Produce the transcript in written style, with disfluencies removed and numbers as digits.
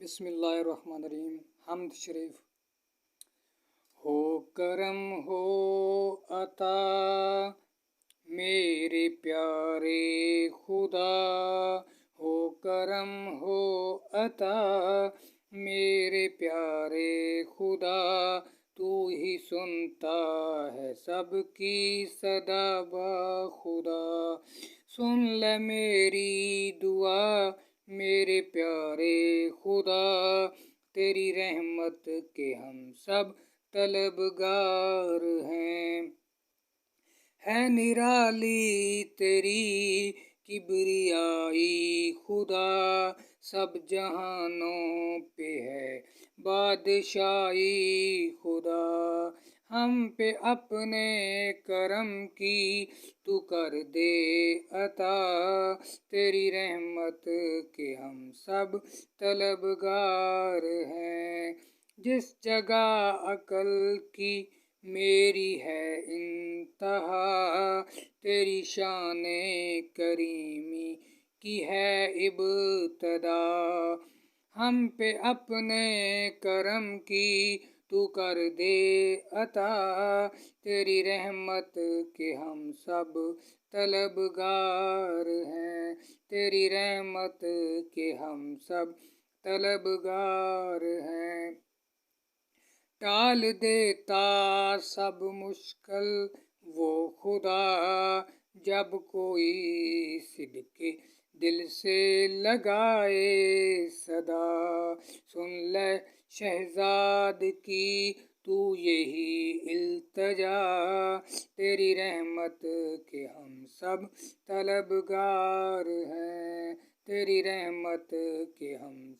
بسم اللہ الرحمن الرحیم۔ حمد شریف۔ ہو کرم ہو عطا میرے پیارے خدا، ہو کرم ہو عطا میرے پیارے خدا، تو ہی سنتا ہے سب کی صدا بخدا۔ سن لے میری دعا میرے پیارے خدا، تیری رحمت کے ہم سب طلبگار ہیں۔ ہے نرالی تیری کبریائی خدا، سب جہانوں پہ ہے بادشاہی خدا۔ ہم پہ اپنے کرم کی تو کر دے عطا، تیری رحمت کے ہم سب طلبگار ہیں۔ جس جگہ عقل کی میری ہے انتہا، تیری شان کریمی کی ہے ابتدا۔ ہم پہ اپنے کرم کی تو کر دے عطا، تیری رحمت کے ہم سب طلبگار ہیں، تیری رحمت کے ہم سب طلبگار ہیں۔ ٹال دیتا سب مشکل وہ خدا، جب کوئی صدق دل سے لگائے صدا۔ سن لے شہزاد کی تو یہی التجا، تیری رحمت کے ہم سب طلبگار ہیں، تیری رحمت کے ہم